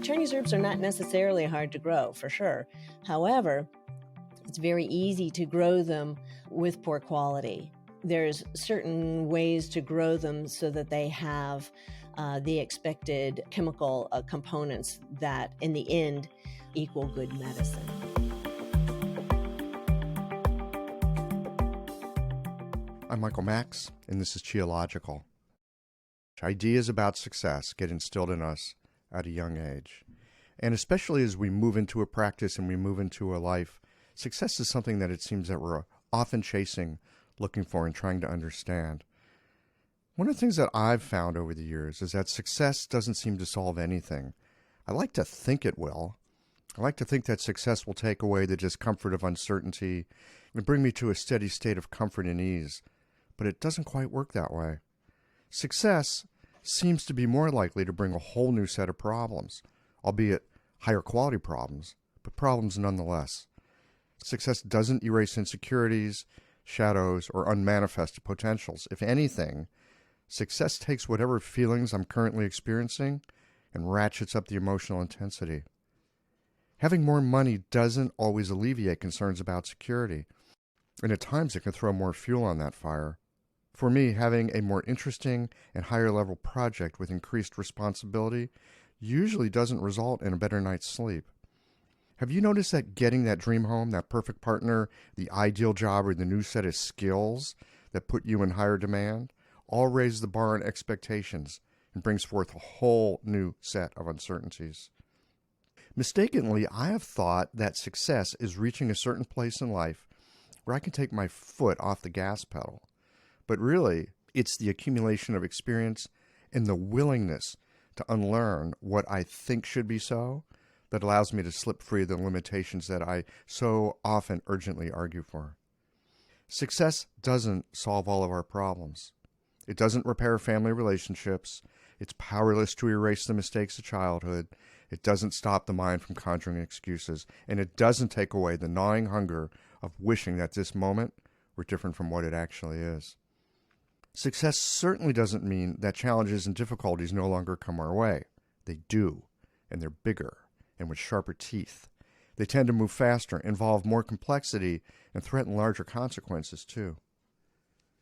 Chinese herbs are not necessarily hard to grow, for sure. However, it's very easy to grow them with poor quality. There's certain ways to grow them so that they have the expected chemical components that, in the end, equal good medicine. I'm Michael Max, and this is Geological. Ideas about success get instilled in us at a young age. And especially as we move into a practice and we move into a life, success is something that it seems that we're often chasing, looking for, and trying to understand. One of the things that I've found over the years is that success doesn't seem to solve anything. I like to think it will. I like to think that success will take away the discomfort of uncertainty and bring me to a steady state of comfort and ease. But it doesn't quite work that way. Success seems to be more likely to bring a whole new set of problems, albeit higher quality problems, but problems nonetheless. Success doesn't erase insecurities, shadows, or unmanifested potentials. If anything, success takes whatever feelings I'm currently experiencing and ratchets up the emotional intensity. Having more money doesn't always alleviate concerns about security, and at times it can throw more fuel on that fire. For me, having a more interesting and higher level project with increased responsibility usually doesn't result in a better night's sleep. Have you noticed that getting that dream home, that perfect partner, the ideal job, or the new set of skills that put you in higher demand all raise the bar on expectations and brings forth a whole new set of uncertainties? Mistakenly, I have thought that success is reaching a certain place in life where I can take my foot off the gas pedal. But really, it's the accumulation of experience and the willingness to unlearn what I think should be so that allows me to slip free of the limitations that I so often urgently argue for. Success doesn't solve all of our problems. It doesn't repair family relationships. It's powerless to erase the mistakes of childhood. It doesn't stop the mind from conjuring excuses. And it doesn't take away the gnawing hunger of wishing that this moment were different from what it actually is. Success certainly doesn't mean that challenges and difficulties no longer come our way. They do, and they're bigger and with sharper teeth. They tend to move faster, involve more complexity, and threaten larger consequences too.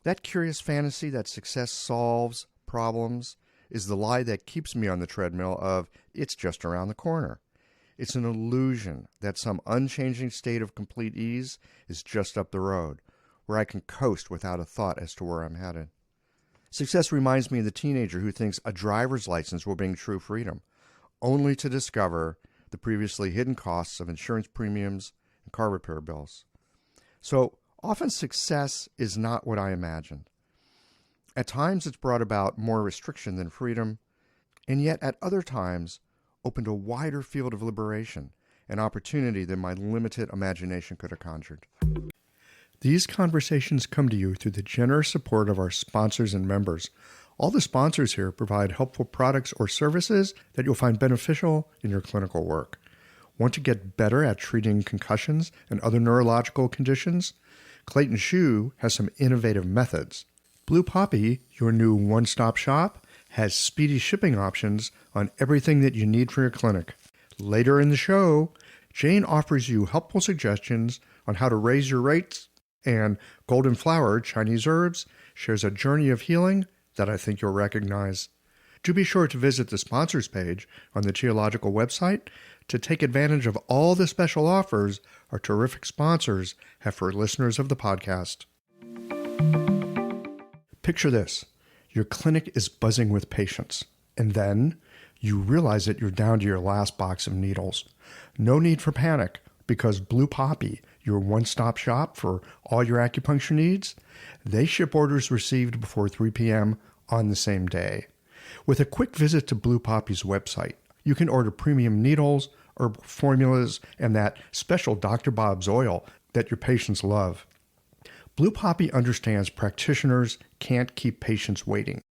That curious fantasy that success solves problems is the lie that keeps me on the treadmill of it's just around the corner. It's an illusion that some unchanging state of complete ease is just up the road, where I can coast without a thought as to where I'm headed. Success reminds me of the teenager who thinks a driver's license will bring true freedom, only to discover the previously hidden costs of insurance premiums and car repair bills. So often success is not what I imagined. At times it's brought about more restriction than freedom, and yet at other times opened a wider field of liberation and opportunity than my limited imagination could have conjured. These conversations come to you through the generous support of our sponsors and members. All the sponsors here provide helpful products or services that you'll find beneficial in your clinical work. Want to get better at treating concussions and other neurological conditions? Clayton Shoe has some innovative methods. Blue Poppy, your new one-stop shop, has speedy shipping options on everything that you need for your clinic. Later in the show, Jane offers you helpful suggestions on how to raise your rates, and Golden Flower Chinese Herbs shares a journey of healing that I think you'll recognize. Do be sure to visit the sponsors page on the Geological website to take advantage of all the special offers our terrific sponsors have for listeners of the podcast. Picture this. Your clinic is buzzing with patients, and then you realize that you're down to your last box of needles. No need for panic, because Blue Poppy, your one-stop shop for all your acupuncture needs, they ship orders received before 3 p.m. on the same day. With a quick visit to Blue Poppy's website, you can order premium needles, herbal formulas, and that special Dr. Bob's oil that your patients love. Blue Poppy understands practitioners can't keep patients waiting.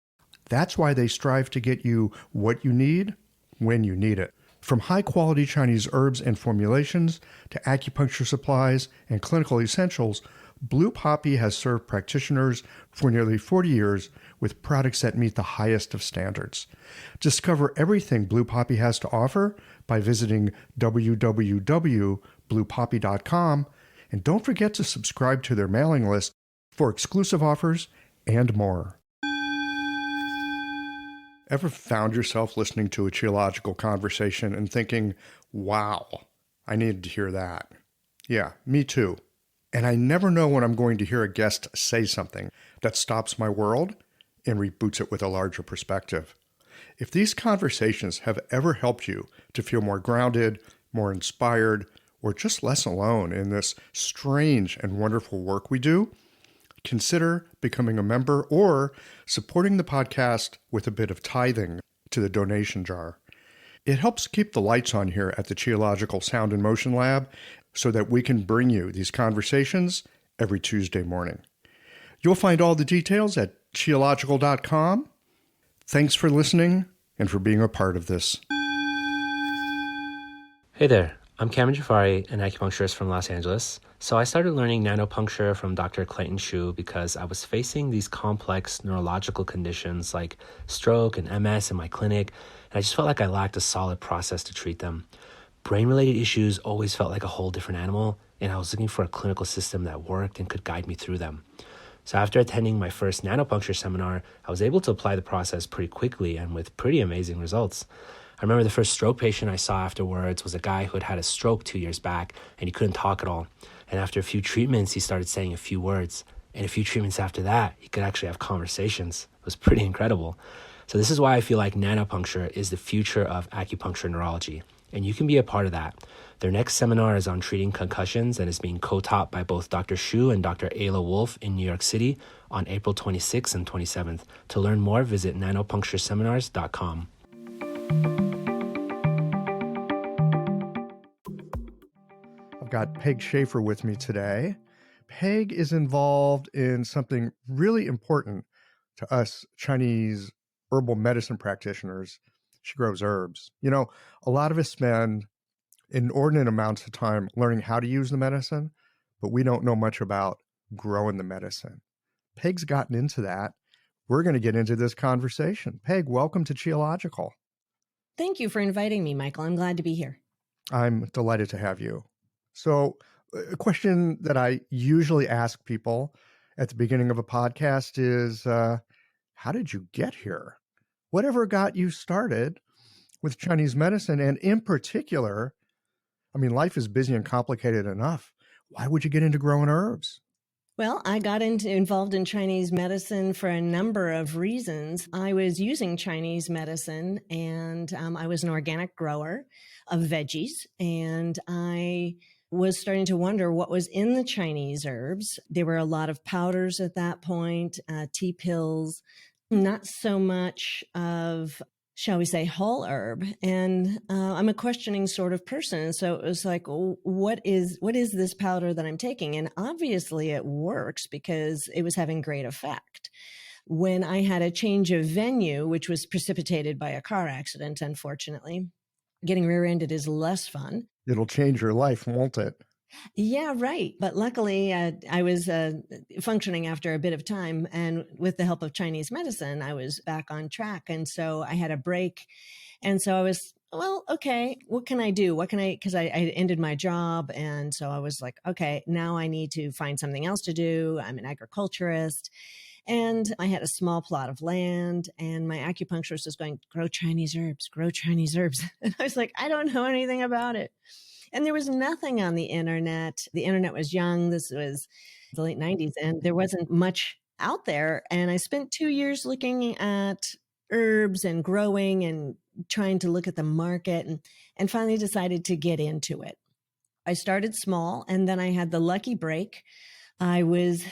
That's why they strive to get you what you need when you need it. From high-quality Chinese herbs and formulations to acupuncture supplies and clinical essentials, Blue Poppy has served practitioners for nearly 40 years with products that meet the highest of standards. Discover everything Blue Poppy has to offer by visiting www.bluepoppy.com, and don't forget to subscribe to their mailing list for exclusive offers and more. Ever found yourself listening to a geological conversation and thinking, wow, I needed to hear that? Yeah, me too. And I never know when I'm going to hear a guest say something that stops my world and reboots it with a larger perspective. If these conversations have ever helped you to feel more grounded, more inspired, or just less alone in this strange and wonderful work we do, consider becoming a member or supporting the podcast with a bit of tithing to the donation jar. It helps keep the lights on here at the Geological Sound and Motion Lab so that we can bring you these conversations every Tuesday morning. You'll find all the details at geological.com. Thanks for listening and for being a part of this. Hey there, I'm Cameron Jafari, an acupuncturist from Los Angeles. So I started learning nanopuncture from Dr. Clayton Shu because I was facing these complex neurological conditions like stroke and MS in my clinic, and I just felt like I lacked a solid process to treat them. Brain-related issues always felt like a whole different animal, and I was looking for a clinical system that worked and could guide me through them. So after attending my first nanopuncture seminar, I was able to apply the process pretty quickly and with pretty amazing results. I remember the first stroke patient I saw afterwards was a guy who had had a stroke 2 years back, and he couldn't talk at all. And after a few treatments, he started saying a few words. And a few treatments after that, he could actually have conversations. It was pretty incredible. So this is why I feel like nanopuncture is the future of acupuncture neurology. And you can be a part of that. Their next seminar is on treating concussions and is being co-taught by both Dr. Shu and Dr. Ayla Wolf in New York City on April 26th and 27th. To learn more, visit nanopunctureseminars.com. I've got Peg Schafer with me today. Peg is involved in something really important to us Chinese herbal medicine practitioners. She grows herbs. You know, a lot of us spend inordinate amounts of time learning how to use the medicine, but we don't know much about growing the medicine. Peg's gotten into that. We're going to get into this conversation. Peg, welcome to Geological. Thank you for inviting me, Michael. I'm glad to be here. I'm delighted to have you. So a question that I usually ask people at the beginning of a podcast is, how did you get here? Whatever got you started with Chinese medicine? And in particular, I mean, life is busy and complicated enough. Why would you get into growing herbs? Well, I got involved in Chinese medicine for a number of reasons. I was using Chinese medicine, and I was an organic grower of veggies, and I was starting to wonder what was in the Chinese herbs. There were a lot of powders at that point, tea pills, not so much of, shall we say, whole herb. And I'm a questioning sort of person. So it was like, what is this powder that I'm taking? And obviously it works because it was having great effect. When I had a change of venue, which was precipitated by a car accident, unfortunately, getting rear-ended is less fun. It'll change your life, won't it? Yeah, right. But luckily, I was functioning after a bit of time. And with the help of Chinese medicine, I was back on track. And so I had a break. And so I was, well, okay, what can I do? Because I ended my job. And so I was like, okay, now I need to find something else to do. I'm an agriculturist. And I had a small plot of land, and my acupuncturist was going, grow Chinese herbs, grow Chinese herbs. And I was like, I don't know anything about it. And there was nothing on the internet. The internet was young. This was the late 90s, and there wasn't much out there. And I spent 2 years looking at herbs and growing and trying to look at the market, and finally decided to get into it. I started small, and then I had the lucky break. I was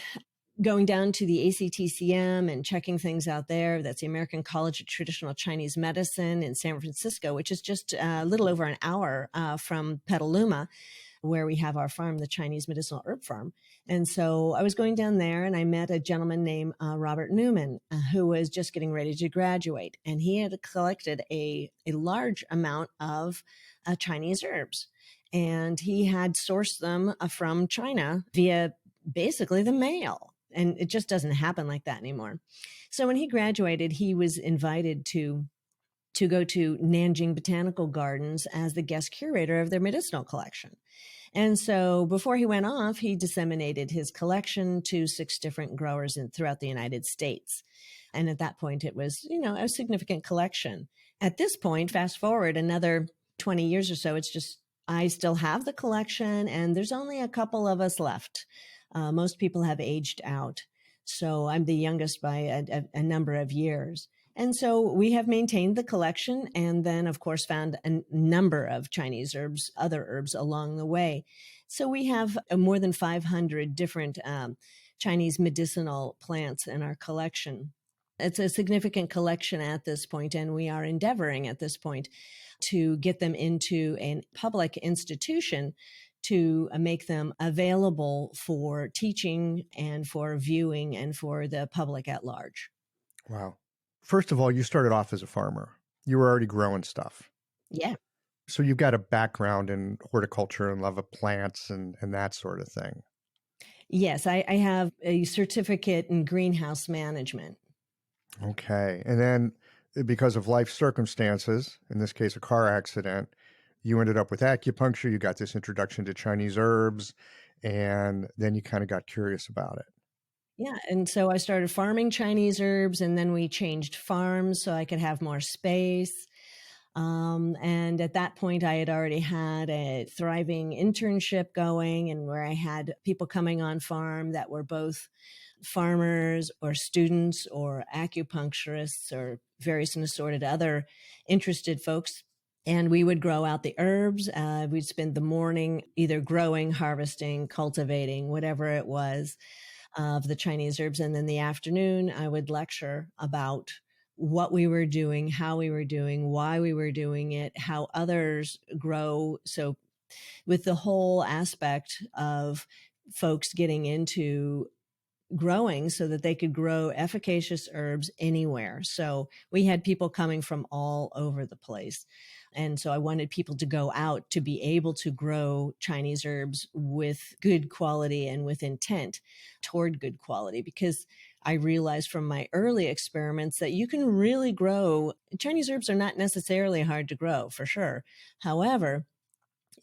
going down to the ACTCM and checking things out there. That's the American College of Traditional Chinese Medicine in San Francisco, which is just a little over an hour from Petaluma, where we have our farm, the Chinese Medicinal Herb Farm. And so I was going down there, and I met a gentleman named Robert Newman, who was just getting ready to graduate. And he had collected a large amount of Chinese herbs. And he had sourced them from China via basically the mail. And it just doesn't happen like that anymore. So when he graduated, he was invited to go to Nanjing Botanical Gardens as the guest curator of their medicinal collection. And so before he went off, he disseminated his collection to 6 different growers throughout the United States. And at that point, it was, a significant collection. At this point, fast forward another 20 years or so, it's just, I still have the collection and there's only a couple of us left. Most people have aged out. So I'm the youngest by a number of years. And so we have maintained the collection and then, of course, found a number of Chinese herbs, other herbs along the way. So we have more than 500 different Chinese medicinal plants in our collection. It's a significant collection at this point, and we are endeavoring at this point to get them into a public institution to make them available for teaching and for viewing and for the public at large. Wow. First of all, you started off as a farmer. You were already growing stuff. Yeah. So you've got a background in horticulture and love of plants and that sort of thing. Yes, I have a certificate in greenhouse management. Okay. And then because of life circumstances, in this case, a car accident, you ended up with acupuncture. You got this introduction to Chinese herbs, and then you kind of got curious about it. Yeah. And so I started farming Chinese herbs, and then we changed farms so I could have more space. And at that point, I had already had a thriving internship going, and where I had people coming on farm that were both farmers or students or acupuncturists or various and assorted other interested folks. And we would grow out the herbs. We'd spend the morning either growing, harvesting, cultivating, whatever it was of the Chinese herbs. And then the afternoon, I would lecture about what we were doing, how we were doing, why we were doing it, how others grow. So with the whole aspect of folks getting into growing so that they could grow efficacious herbs anywhere. So we had people coming from all over the place. And so I wanted people to go out to be able to grow Chinese herbs with good quality and with intent toward good quality, because I realized from my early experiments that you can really grow. Chinese herbs are not necessarily hard to grow, for sure. However,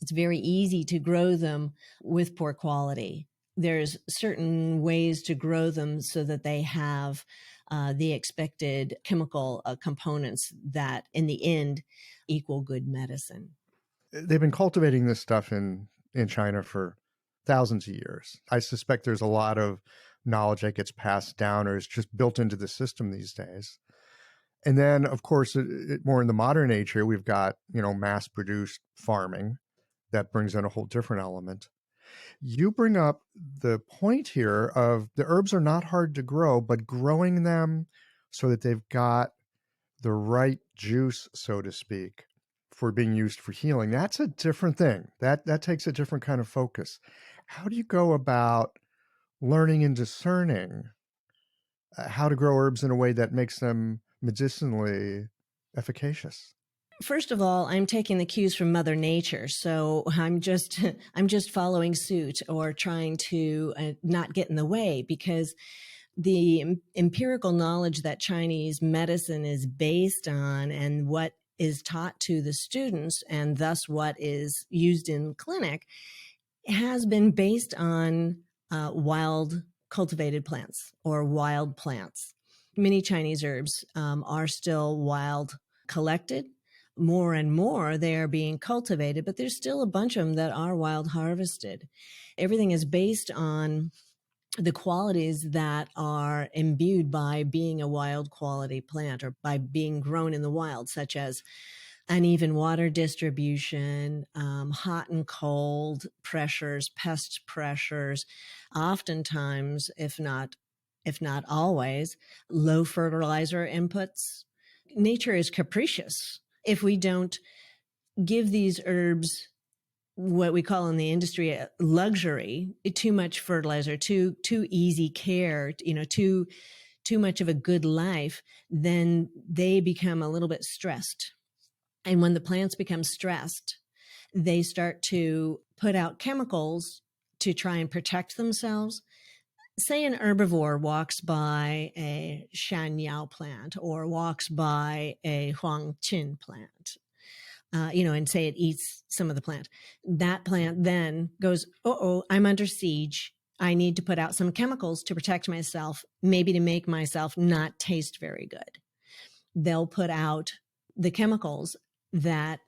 it's very easy to grow them with poor quality. There's certain ways to grow them so that they have the expected chemical components that in the end equal good medicine. They've been cultivating this stuff in China for thousands of years. I suspect there's a lot of knowledge that gets passed down or is just built into the system these days. And then, of course, more in the modern age here, we've got, mass-produced farming that brings in a whole different element. You bring up the point here of the herbs are not hard to grow, but growing them so that they've got the right juice, so to speak, for being used for healing. That's a different thing. That takes a different kind of focus. How do you go about learning and discerning how to grow herbs in a way that makes them medicinally efficacious? First of all, I'm taking the cues from Mother Nature. So I'm just following suit or trying to not get in the way, because the empirical knowledge that Chinese medicine is based on and what is taught to the students and thus what is used in clinic has been based on wild cultivated plants or wild plants. Many Chinese herbs are still wild collected. More and more they are being cultivated, but there's still a bunch of them that are wild harvested. Everything is based on the qualities that are imbued by being a wild quality plant or by being grown in the wild, such as uneven water distribution, hot and cold pressures, pest pressures, oftentimes, if not always, low fertilizer inputs. Nature is capricious. If we don't give these herbs what we call in the industry luxury, too much fertilizer, too easy care, too much of a good life, then they become a little bit stressed. And when the plants become stressed, they start to put out chemicals to try and protect themselves. Say an herbivore walks by a shanyao plant or walks by a huangqin plant, and say it eats some of the plant. That plant then goes, oh, I'm under siege. I need to put out some chemicals to protect myself, maybe to make myself not taste very good. They'll put out the chemicals that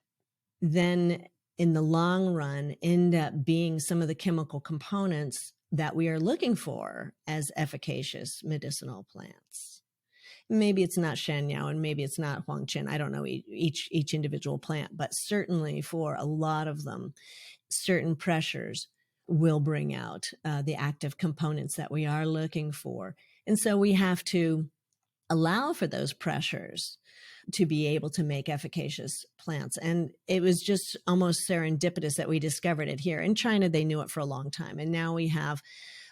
then in the long run end up being some of the chemical components that we are looking for as efficacious medicinal plants. Maybe it's not Shanyao and maybe it's not Huangqin. I don't know each individual plant, but certainly for a lot of them, certain pressures will bring out the active components that we are looking for. And so we have to allow for those pressures to be able to make efficacious plants. And it was just almost serendipitous that we discovered it here. In China, they knew it for a long time. And now we have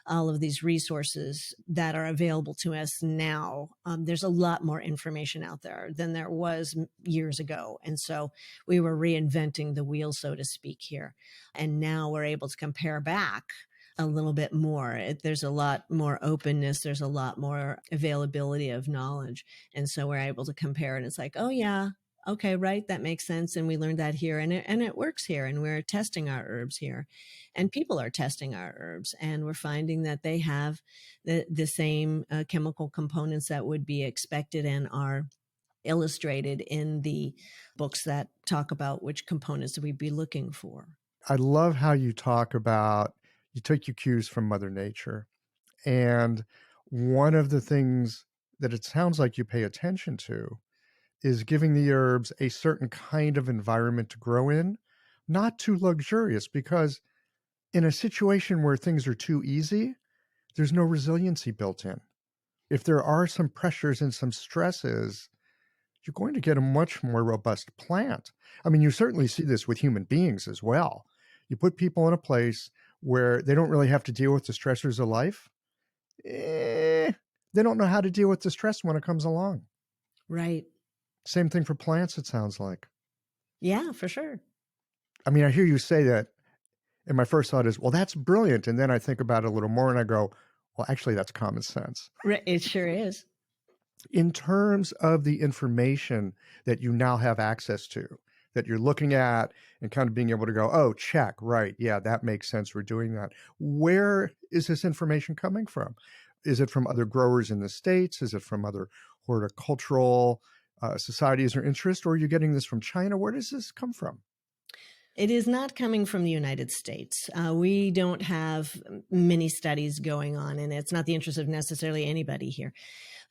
all of these resources that are available to us now. There's a lot more information out there than there was years ago. And so we were reinventing the wheel, so to speak, here. And now we're able to compare back a little bit more. There's a lot more openness. There's a lot more availability of knowledge. And so we're able to compare and it's like, oh yeah, okay, right. That makes sense. And we learned that here and it works here. And we're testing our herbs here and people are testing our herbs and we're finding that they have the same chemical components that would be expected and are illustrated in the books that talk about which components we'd be looking for. I love how you talk about you take your cues from Mother Nature. And one of the things that it sounds like you pay attention to is giving the herbs a certain kind of environment to grow in, not too luxurious, because in a situation where things are too easy, there's no resiliency built in. If there are some pressures and some stresses, you're going to get a much more robust plant. I mean, you certainly see this with human beings as well. You put people in a place where they don't really have to deal with the stressors of life. They don't know how to deal with the stress when it comes along. Right. Same thing for plants, it sounds like. Yeah, for sure. I mean, I hear you say that, and my first thought is, well, that's brilliant. And then I think about it a little more and I go, well, actually, that's common sense. It sure is. In terms of the information that you now have access to, that you're looking at and kind of being able to go, oh, check, right, yeah, that makes sense, we're doing that. Where is this information coming from? Is it from other growers in the States? Is it from other horticultural societies or interests? Or are you getting this from China? Where does this come from? It is not coming from the United States. We don't have many studies going on, and it's not the interest of necessarily anybody here.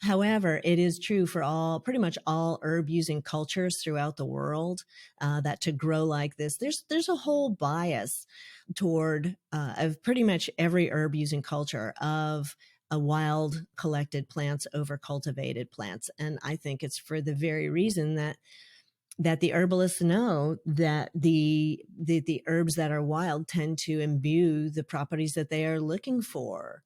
However, it is true for pretty much all herb using cultures throughout the world that to grow like this, there's a whole bias toward of pretty much every herb using culture of a wild collected plants over cultivated plants. And I think it's for the very reason that the herbalists know that the herbs that are wild tend to imbue the properties that they are looking for.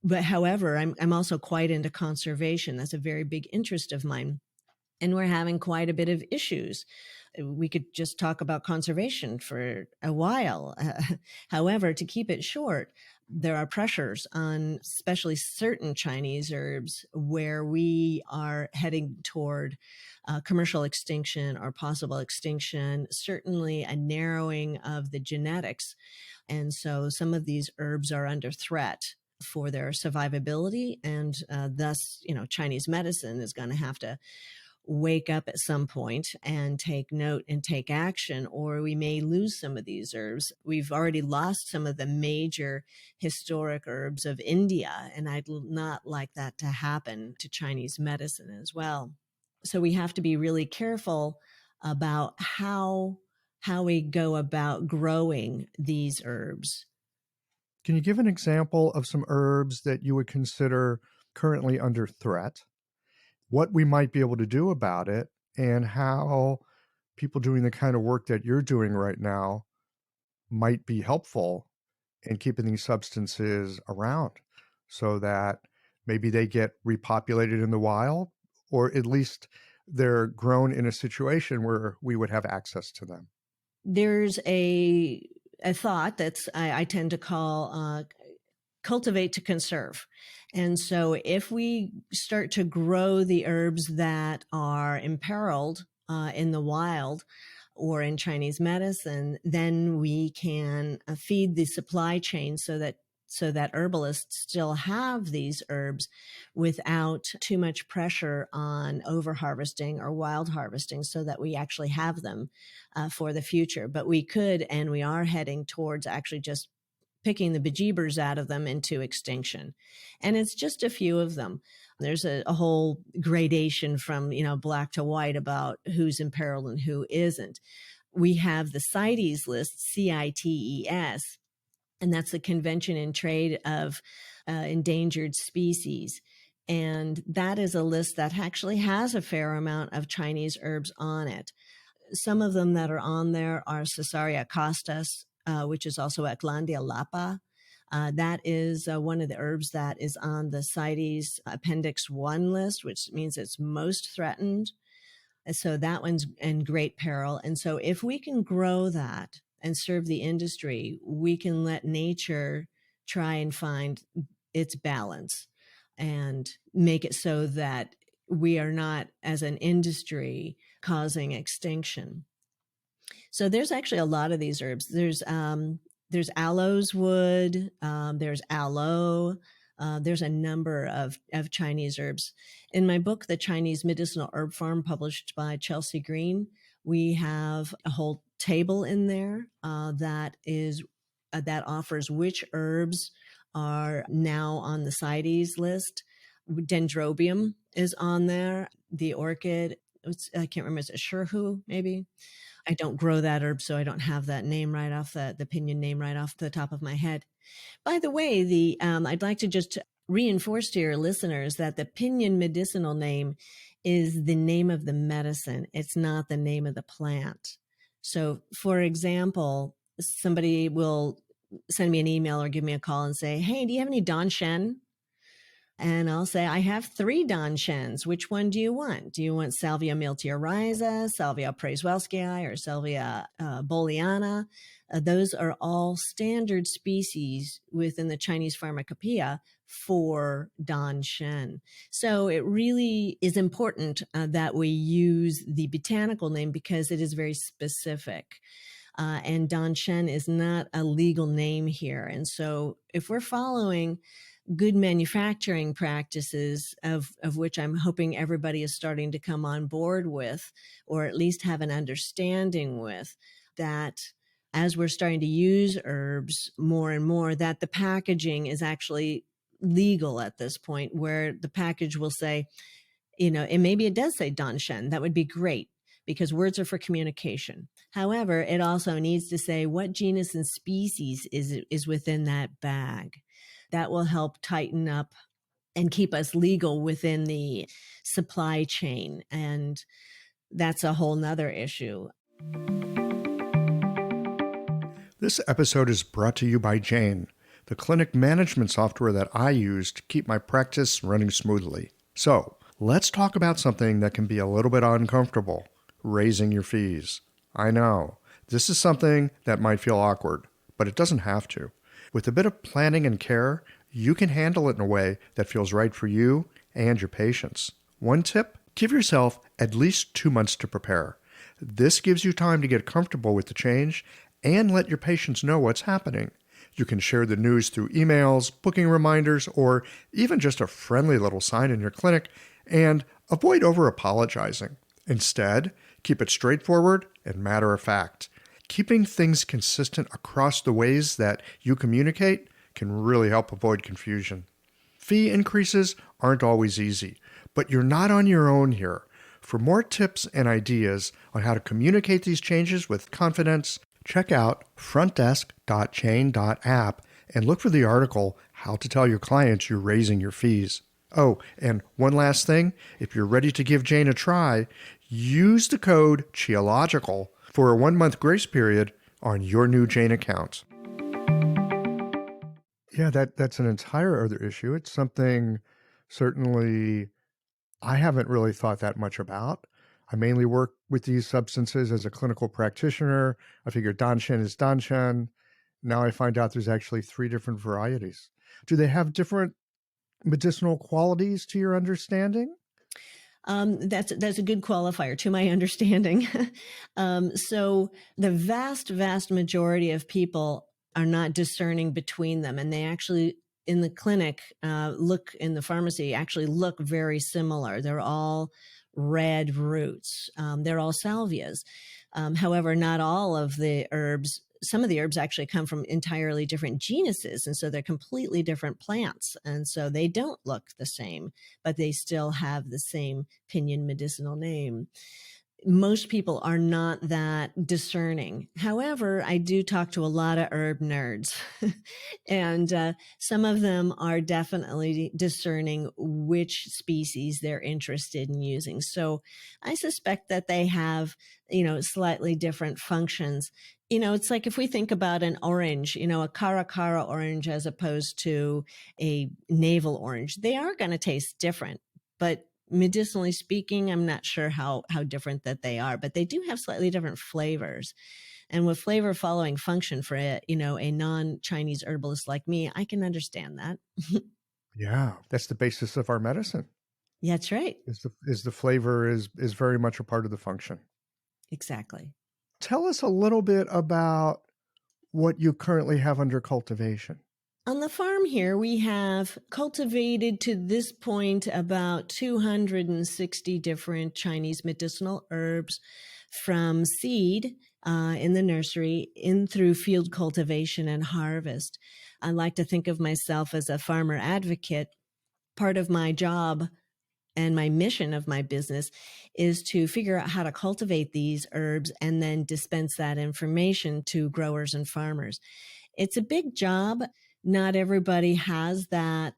But however, I'm also quite into conservation. That's a very big interest of mine. And we're having quite a bit of issues. We could just talk about conservation for a while. However, to keep it short, there are pressures on especially certain Chinese herbs where we are heading toward commercial extinction or possible extinction, certainly a narrowing of the genetics. And so some of these herbs are under threat for their survivability. And thus, Chinese medicine is going to have to wake up at some point and take note and take action, or we may lose some of these herbs. We've already lost some of the major historic herbs of India, and I'd not like that to happen to Chinese medicine as well. So we have to be really careful about how we go about growing these herbs. Can you give an example of some herbs that you would consider currently under threat, what we might be able to do about it, and how people doing the kind of work that you're doing right now might be helpful in keeping these substances around so that maybe they get repopulated in the wild, or at least they're grown in a situation where we would have access to them? There's a thought that's I tend to call cultivate to conserve. And so if we start to grow the herbs that are imperiled in the wild or in Chinese medicine, then we can feed the supply chain so that herbalists still have these herbs without too much pressure on over harvesting or wild harvesting, so that we actually have them for the future. But we could, and we are heading towards actually just picking the bejeebers out of them into extinction. And it's just a few of them. There's a whole gradation from, black to white about who's imperiled and who isn't. We have the CITES list, CITES, and that's the Convention in Trade of Endangered Species. And that is a list that actually has a fair amount of Chinese herbs on it. Some of them that are on there are Caesaria costas, which is also Eclandia lapa. That is one of the herbs that is on the CITES Appendix 1 list, which means it's most threatened. So that one's in great peril. And so if we can grow that and serve the industry, we can let nature try and find its balance and make it so that we are not, as an industry, causing extinction. So there's actually a lot of these herbs. There's aloes wood, there's aloe, there's a number of Chinese herbs. In my book, The Chinese Medicinal Herb Farm, published by Chelsea Green, we have a whole table in there that offers which herbs are now on the CITES list. Dendrobium is on there. The orchid, I can't remember, is it Sherhu maybe? I don't grow that herb, so I don't have that name right off the pinyon name right off the top of my head. By the way, I'd like to just reinforce to your listeners that the pinyon medicinal name is the name of the medicine. It's not the name of the plant. So, for example, somebody will send me an email or give me a call and say, "Hey, do you have any Danshen?" And I'll say, I have 3 Danshens. Which one do you want? Do you want Salvia miltiorhiza, Salvia praiswellskii, or Salvia boliana? Those are all standard species within the Chinese pharmacopoeia for Danshen. So it really is important that we use the botanical name because it is very specific. And Danshen is not a legal name here. And so if we're following good manufacturing practices, of which I'm hoping everybody is starting to come on board with, or at least have an understanding with, that as we're starting to use herbs more and more, that the packaging is actually legal at this point, where the package will say, and maybe it does say Danshen. That would be great, because words are for communication. However, it also needs to say what genus and species is within that bag. That will help tighten up and keep us legal within the supply chain. And that's a whole nother issue. This episode is brought to you by Jane, the clinic management software that I use to keep my practice running smoothly. So, let's talk about something that can be a little bit uncomfortable: raising your fees. I know, this is something that might feel awkward, but it doesn't have to. With a bit of planning and care, you can handle it in a way that feels right for you and your patients. One tip: give yourself at least 2 months to prepare. This gives you time to get comfortable with the change and let your patients know what's happening. You can share the news through emails, booking reminders, or even just a friendly little sign in your clinic, and avoid over-apologizing. Instead, keep it straightforward and matter-of-fact. Keeping things consistent across the ways that you communicate can really help avoid confusion. Fee increases aren't always easy, but you're not on your own here. For more tips and ideas on how to communicate these changes with confidence, check out frontdesk.chain.app and look for the article, How to Tell Your Clients You're Raising Your Fees. Oh, and one last thing, if you're ready to give Jane a try, use the code CHIOLOGICAL for a 1-month grace period on your new Jane account. Yeah, that's an entire other issue. It's something certainly I haven't really thought that much about. I mainly work with these substances as a clinical practitioner. I figured Danshen is Danshen. Now I find out there's actually 3 different varieties. Do they have different medicinal qualities to your understanding? That's a good qualifier to my understanding. So the vast majority of people are not discerning between them, and they actually in the clinic look in the pharmacy actually look very similar. They're all red roots. They're all salvias. However, not all of the herbs. Some of the herbs actually come from entirely different genuses, and so they're completely different plants, and so they don't look the same, but they still have the same pinyin medicinal name. Most people are not that discerning. However, I do talk to a lot of herb nerds, and some of them are definitely discerning which species they're interested in using. So I suspect that they have, slightly different functions. It's like if we think about an orange, a cara orange as opposed to a navel orange, they are going to taste different, but medicinally speaking, I'm not sure how different that they are, but they do have slightly different flavors. And with flavor following function for a non-Chinese herbalist like me, I can understand that. Yeah, that's the basis of our medicine. That's right. Is the flavor is very much a part of the function. Exactly. Tell us a little bit about what you currently have under cultivation. On the farm here, we have cultivated to this point about 260 different Chinese medicinal herbs from seed in the nursery in through field cultivation and harvest. I like to think of myself as a farmer advocate. Part of my job and my mission of my business is to figure out how to cultivate these herbs and then dispense that information to growers and farmers. It's a big job. Not everybody has that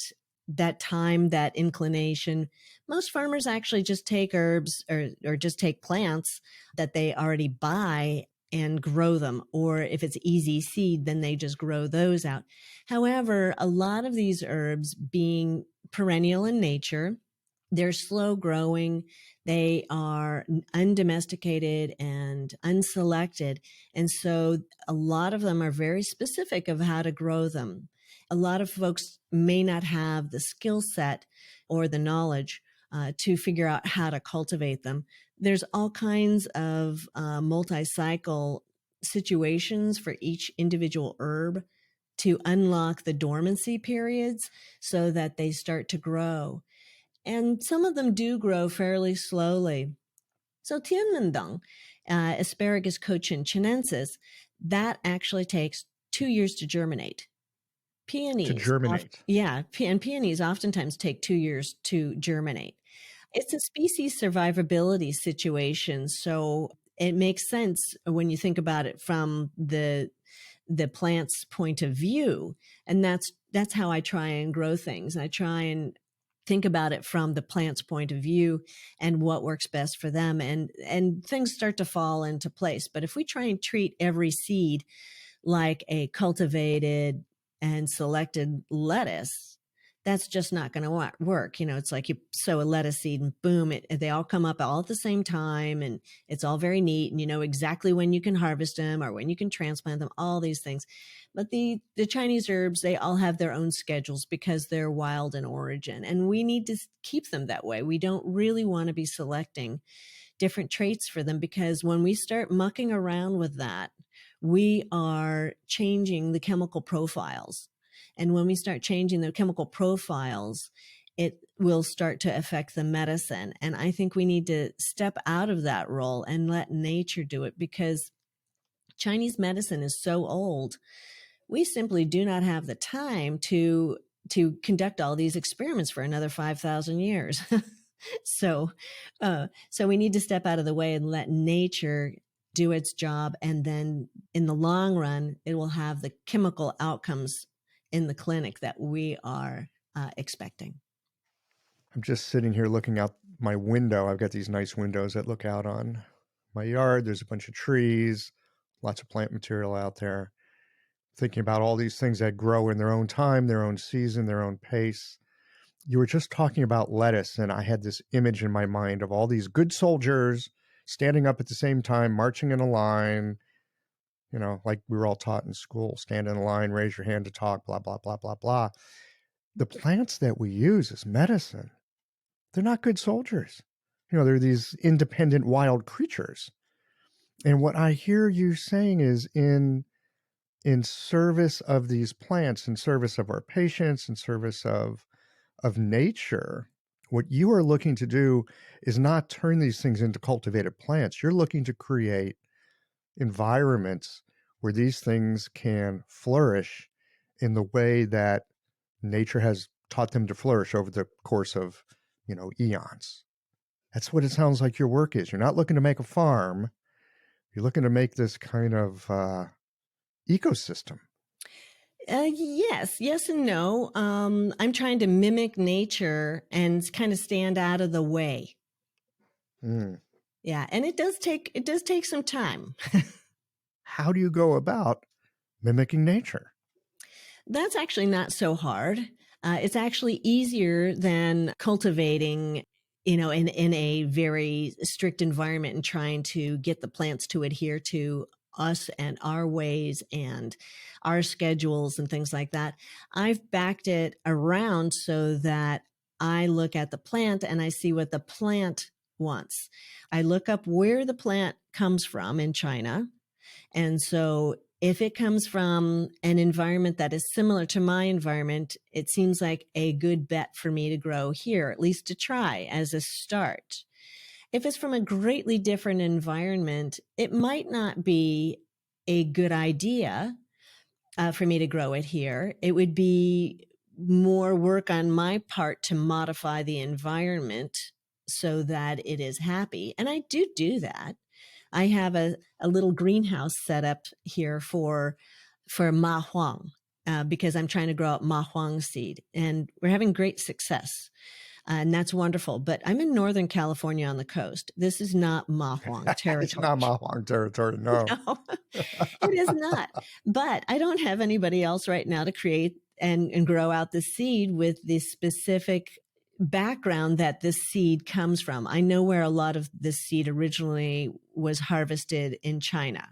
time, that inclination. Most farmers actually just take herbs or just take plants that they already buy and grow them. Or if it's easy seed, then they just grow those out. However, a lot of these herbs being perennial in nature, they're slow growing. They are undomesticated and unselected. And so a lot of them are very specific of how to grow them. A lot of folks may not have the skill set or the knowledge to figure out how to cultivate them. There's all kinds of multi-cycle situations for each individual herb to unlock the dormancy periods so that they start to grow. And some of them do grow fairly slowly. So Tianmendang, Asparagus cochinchинensis, that actually takes 2 years to germinate. To Peonies, germinate. and peonies oftentimes take 2 years to germinate. It's a species survivability situation, so it makes sense when you think about it from the plant's point of view, and that's how I try and grow things. I try and think about it from the plant's point of view and what works best for them, and things start to fall into place. But if we try and treat every seed like a cultivated and selected lettuce, that's just not going to work. It's like you sow a lettuce seed and boom, they all come up all at the same time, and it's all very neat, and you know exactly when you can harvest them or when you can transplant them, all these things. But the Chinese herbs, they all have their own schedules because they're wild in origin, and we need to keep them that way. We don't really want to be selecting different traits for them, because when we start mucking around with that, we are changing the chemical profiles. And when we start changing the chemical profiles, it will start to affect the medicine. And I think we need to step out of that role and let nature do it, because Chinese medicine is so old. We simply do not have the time to conduct all these experiments for another 5,000 years. So we need to step out of the way and let nature do its job. And then in the long run, it will have the chemical outcomes in the clinic that we are expecting. I'm just sitting here looking out my window. I've got these nice windows that look out on my yard. There's a bunch of trees, lots of plant material out there. Thinking about all these things that grow in their own time, their own season, their own pace. You were just talking about lettuce, and I had this image in my mind of all these good soldiers standing up at the same time, marching in a line, like we were all taught in school: stand in a line, raise your hand to talk, blah, blah, blah, blah, blah. the plants that we use as medicine, they're not good soldiers. They're these independent wild creatures. And what I hear you saying is in service of these plants, in service of our patients, in service of nature, what you are looking to do is not turn these things into cultivated plants. You're looking to create environments where these things can flourish in the way that nature has taught them to flourish over the course of, eons. That's what it sounds like your work is. You're not looking to make a farm. You're looking to make this kind of ecosystem. Yes and no. I'm trying to mimic nature and kind of stand out of the way. Mm. Yeah, and it does take some time. How do you go about mimicking nature? That's actually not so hard. It's actually easier than cultivating, in a very strict environment and trying to get the plants to adhere to us and our ways and our schedules and things like that. I've backed it around so that I look at the plant and I see what the plant wants. I look up where the plant comes from in China. And so if it comes from an environment that is similar to my environment, it seems like a good bet for me to grow here, at least to try as a start. If it's from a greatly different environment, it might not be a good idea for me to grow it here. It would be more work on my part to modify the environment so that it is happy. And I do that. I have a little greenhouse set up here for ma huang because I'm trying to grow up ma huang seed, and we're having great success. And that's wonderful. But I'm in Northern California on the coast. This is not ma huang territory. It's not ma huang territory, no. No, it is not. But I don't have anybody else right now to create and grow out the seed with the specific background that this seed comes from. I know where a lot of this seed originally was harvested in China.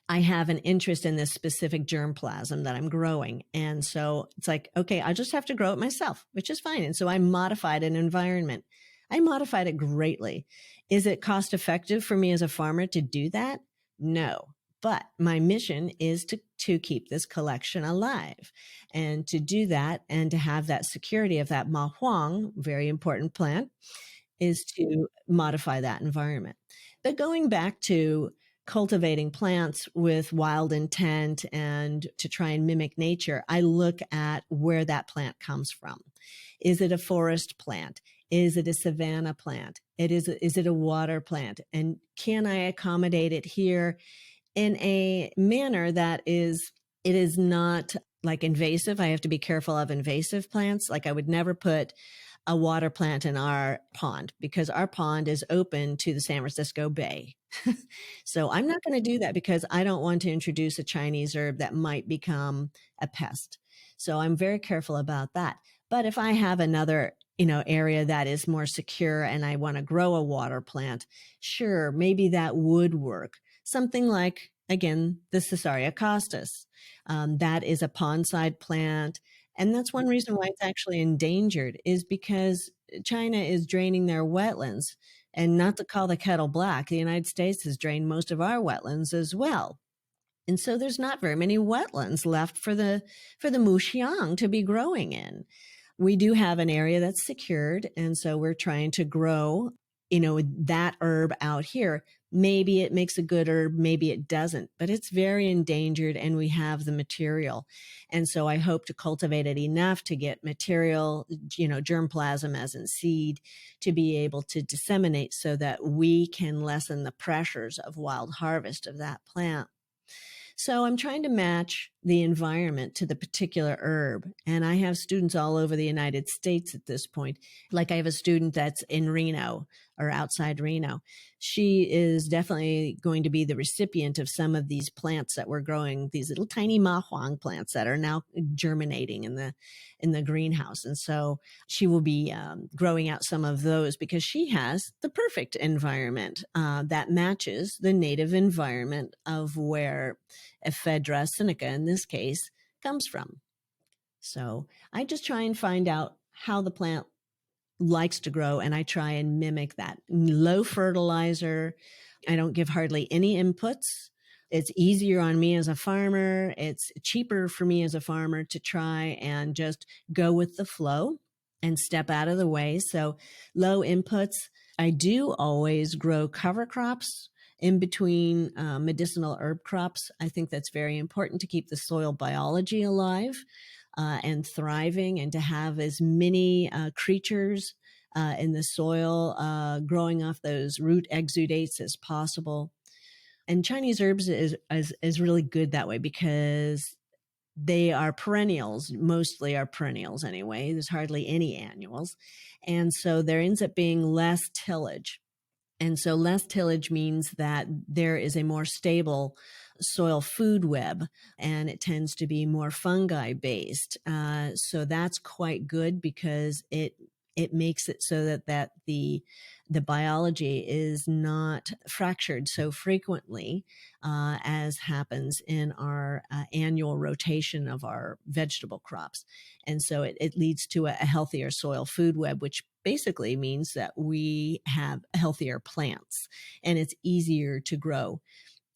I have an interest in this specific germplasm that I'm growing. And so it's like, okay, I just have to grow it myself, which is fine. And so I modified an environment. I modified it greatly. Is it cost effective for me as a farmer to do that? No. But my mission is to keep this collection alive. And to do that and to have that security of that ma huang, very important plant, is to modify that environment. But going back to cultivating plants with wild intent and to try and mimic nature, I look at where that plant comes from. Is it a forest plant? Is it a savanna plant? Is it a water plant? And can I accommodate it here in a manner that it is not like invasive? I have to be careful of invasive plants. Like I would never put a water plant in our pond because our pond is open to the San Francisco Bay. So I'm not going to do that because I don't want to introduce a Chinese herb that might become a pest. So I'm very careful about that. But if I have another, area that is more secure and I want to grow a water plant, sure, maybe that would work. Something like, again, the Caesarea costus. That is a pondside plant. And that's one reason why it's actually endangered is because China is draining their wetlands. And not to call the kettle black, the United States has drained most of our wetlands as well. And so there's not very many wetlands left for the muxiang to be growing in. We do have an area that's secured. And so we're trying to grow, that herb out here. Maybe it makes a good herb, maybe it doesn't, but it's very endangered and we have the material. And so I hope to cultivate it enough to get material, germplasm as in seed, to be able to disseminate so that we can lessen the pressures of wild harvest of that plant. So I'm trying to match the environment to the particular herb. And I have students all over the United States at this point. Like I have a student that's in Reno or outside Reno. She is definitely going to be the recipient of some of these plants that we're growing, these little tiny ma huang plants that are now germinating in the greenhouse. And so she will be growing out some of those because she has the perfect environment that matches the native environment of where ephedra sinica, in this case, comes from. So I just try and find out how the plant likes to grow, and I try and mimic that. Low fertilizer. I don't give hardly any inputs. It's easier on me as a farmer. It's cheaper for me as a farmer to try and just go with the flow and step out of the way. So low inputs. I do always grow cover crops in between medicinal herb crops. I think that's very important to keep the soil biology alive and thriving, and to have as many creatures in the soil growing off those root exudates as possible. And Chinese herbs is really good that way because they are perennials, mostly are perennials anyway. There's hardly any annuals. And so there ends up being less tillage. And so less tillage means that there is a more stable soil food web, and it tends to be more fungi based. So that's quite good because it makes it so that the biology is not fractured so frequently as happens in our annual rotation of our vegetable crops. And so it leads to a healthier soil food web, which basically means that we have healthier plants and it's easier to grow.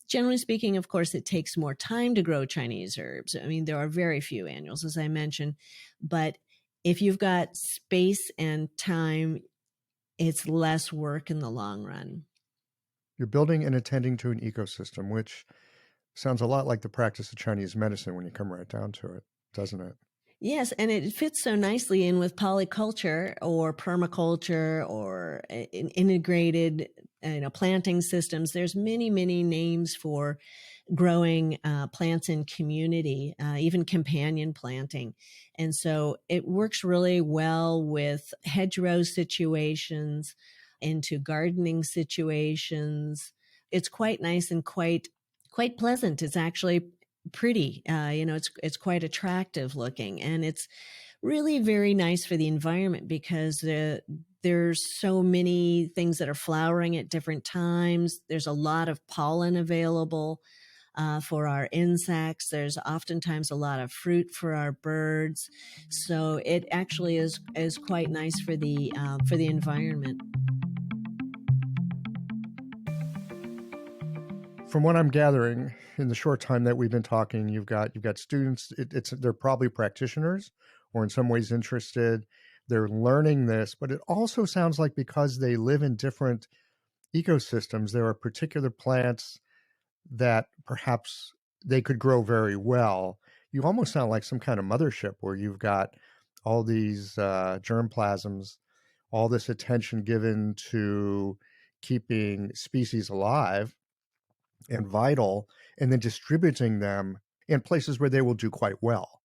Generally speaking, of course, it takes more time to grow Chinese herbs. I mean, there are very few annuals, as I mentioned, but if you've got space and time, it's less work in the long run. You're building and attending to an ecosystem, which sounds a lot like the practice of Chinese medicine when you come right down to it, doesn't it? Yes, and it fits so nicely in with polyculture or permaculture or integrated, planting systems. There's many, many names for growing plants in community, even companion planting. And so it works really well with hedgerow situations, into gardening situations. It's quite nice and quite pleasant. It's actually pretty. It's quite attractive looking, and it's really very nice for the environment because there's so many things that are flowering at different times. There's a lot of pollen available for our insects. There's oftentimes a lot of fruit for our birds. So it actually is quite nice for the environment. From what I'm gathering in the short time that we've been talking, you've got students. They're probably practitioners, or in some ways interested. They're learning this, but it also sounds like because they live in different ecosystems, there are particular plants that perhaps they could grow very well. You almost sound like some kind of mothership where you've got all these germplasms, all this attention given to keeping species alive and vital, and then distributing them in places where they will do quite well.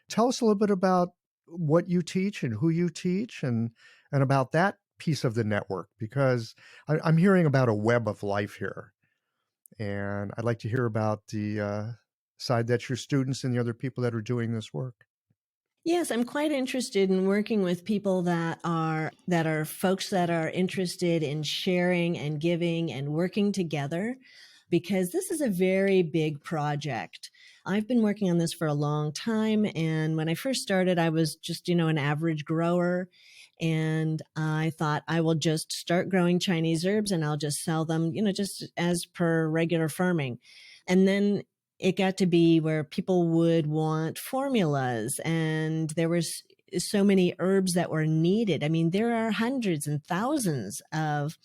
Tell us a little bit about what you teach and who you teach, and about that piece of the network, because I'm hearing about a web of life here. And I'd like to hear about the side that your students and the other people that are doing this work. Yes, I'm quite interested in working with people that are folks that are interested in sharing and giving and working together, because this is a very big project. I've been working on this for a long time, and when I first started, I was just, an average grower, and I thought I will just start growing Chinese herbs and I'll just sell them, just as per regular farming. And then it got to be where people would want formulas, and there was so many herbs that were needed. I mean, there are hundreds and thousands of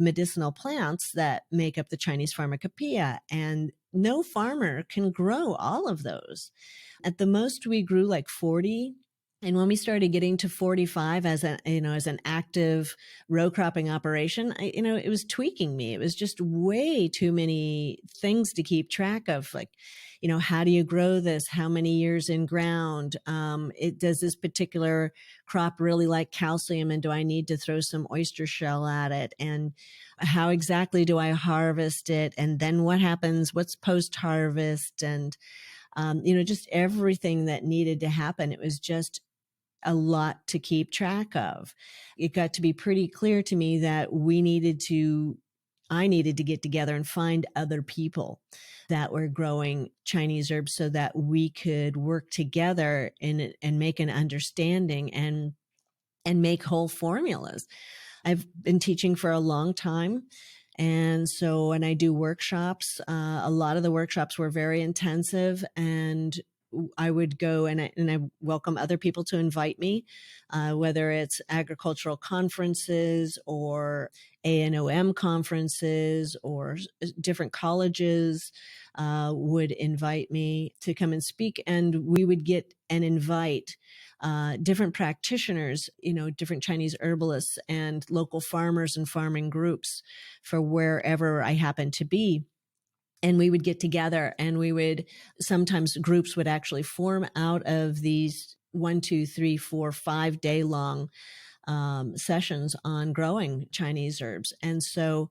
medicinal plants that make up the Chinese pharmacopoeia, and no farmer can grow all of those. At the most, we grew like 40. And when we started getting to 45 as an active row cropping operation, it was tweaking me. It was just way too many things to keep track of. Like, how do you grow this? How many years in ground? Does this particular crop really like calcium? And do I need to throw some oyster shell at it? And how exactly do I harvest it? And then what happens? What's post-harvest? And, just everything that needed to happen. It was just a lot to keep track of. It got to be pretty clear to me that we needed to I needed to get together and find other people that were growing Chinese herbs so that we could work together and make an understanding and make whole formulas. I've been teaching for a long time. And so when I do workshops, a lot of the workshops were very intensive, and I would go and I welcome other people to invite me, whether it's agricultural conferences or ANOM conferences or different colleges would invite me to come and speak, and we would get and invite different practitioners, different Chinese herbalists and local farmers and farming groups for wherever I happened to be. And we would get together, and sometimes groups would actually form out of these 1, 2, 3, 4, 5 day long sessions on growing Chinese herbs. And so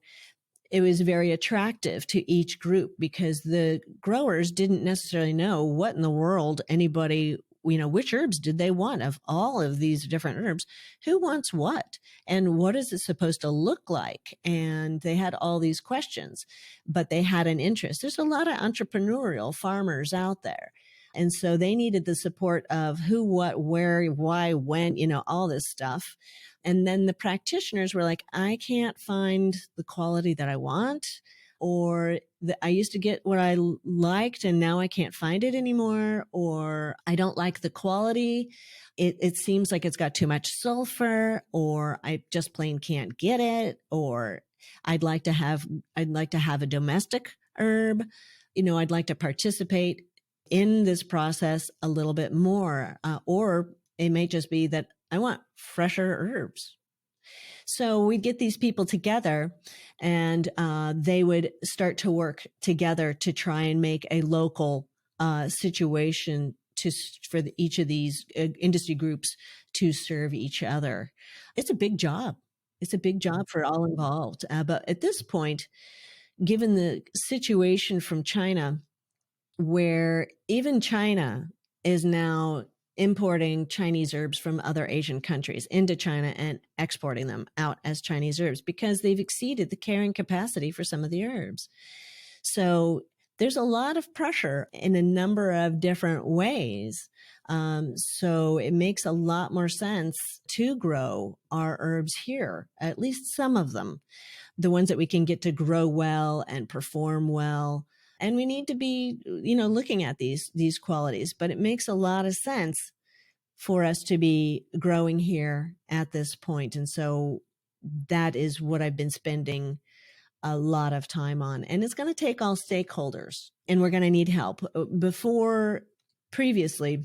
it was very attractive to each group because the growers didn't necessarily know what in the world anybody, which herbs did they want of all of these different herbs? Who wants what? And what is it supposed to look like? And they had all these questions, but they had an interest. There's a lot of entrepreneurial farmers out there. And so they needed the support of who, what, where, why, when, all this stuff. And then the practitioners were like, I can't find the quality that I want, or I used to get what I liked and now I can't find it anymore, or I don't like the quality. It seems like it's got too much sulfur, or I just plain can't get it, or I'd like to have a domestic herb. I'd like to participate in this process a little bit more, or it may just be that I want fresher herbs. So we'd get these people together, and they would start to work together to try and make a local situation for each of these industry groups to serve each other. It's a big job. It's a big job for all involved. But at this point, given the situation from China, where even China is now importing Chinese herbs from other Asian countries into China and exporting them out as Chinese herbs because they've exceeded the carrying capacity for some of the herbs. So there's a lot of pressure in a number of different ways. So it makes a lot more sense to grow our herbs here, at least some of them, the ones that we can get to grow well and perform well. And we need to be, looking at these qualities, but it makes a lot of sense for us to be growing here at this point. And so that is what I've been spending a lot of time on. And it's going to take all stakeholders, and we're going to need help. Previously,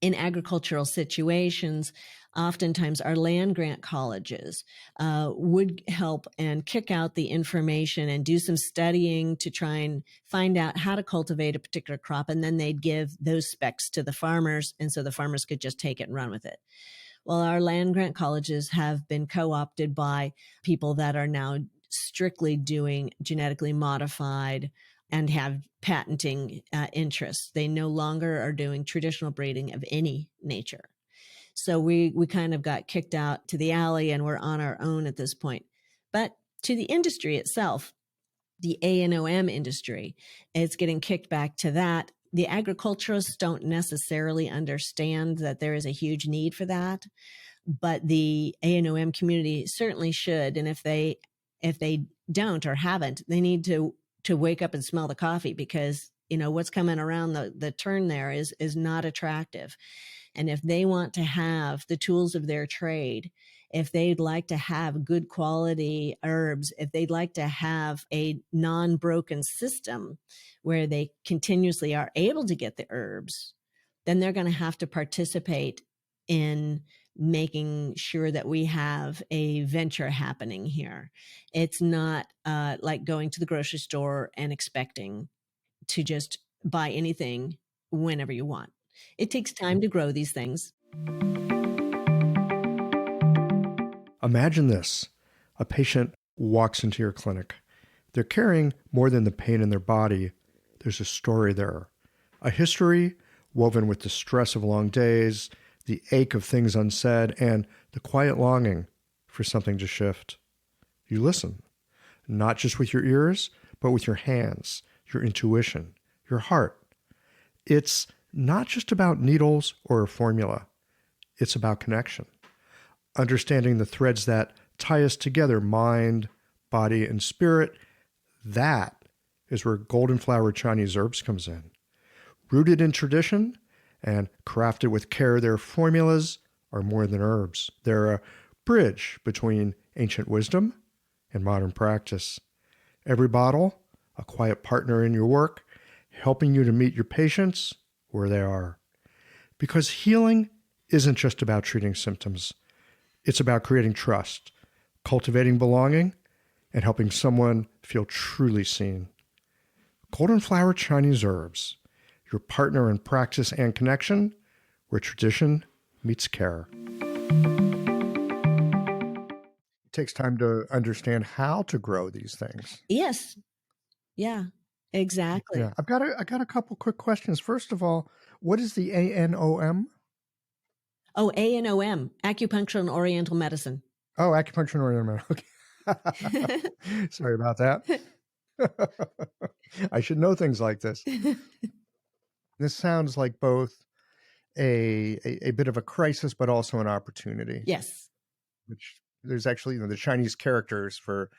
in agricultural situations, oftentimes our land grant colleges would help and kick out the information and do some studying to try and find out how to cultivate a particular crop. And then they'd give those specs to the farmers. And so the farmers could just take it and run with it. Well, our land grant colleges have been co-opted by people that are now strictly doing genetically modified and have patenting interests. They no longer are doing traditional breeding of any nature. So we kind of got kicked out to the alley, and we're on our own at this point. But to the industry itself, the ANOM industry, it's getting kicked back to that. The agriculturists don't necessarily understand that there is a huge need for that, but the ANOM community certainly should. And if they don't or haven't, they need to wake up and smell the coffee, because what's coming around the turn there is not attractive. And if they want to have the tools of their trade, if they'd like to have good quality herbs, if they'd like to have a non-broken system where they continuously are able to get the herbs, then they're going to have to participate in making sure that we have a venture happening here. It's not like going to the grocery store and expecting to just buy anything whenever you want. It takes time to grow these things. Imagine this. A patient walks into your clinic. They're carrying more than the pain in their body. There's a story there. A history woven with the stress of long days, the ache of things unsaid, and the quiet longing for something to shift. You listen. not just with your ears, but with your hands, your intuition, your heart. It's not just about needles or a formula. It's about connection, understanding the threads that tie us together, mind, body, and spirit. That is where golden flower Chinese herbs comes in. Rooted in tradition and crafted with care, their formulas are more than herbs. They're a bridge between ancient wisdom and modern practice. Every bottle, a quiet partner in your work, helping you to meet your patients where they are. Because healing isn't just about treating symptoms. It's about creating trust, cultivating belonging, and helping someone feel truly seen. Golden Flower Chinese Herbs, your partner in practice and connection, where tradition meets care. It takes time to understand how to grow these things. Yes. Yeah, exactly. Yeah, I've got a couple quick questions. First of all, what is the ANOM? Oh, ANOM, acupuncture and oriental medicine. Oh, acupuncture and oriental medicine. Okay. Sorry about that. I should know things like this. This sounds like both a bit of a crisis, but also an opportunity. Yes. Which there's actually, the Chinese characters for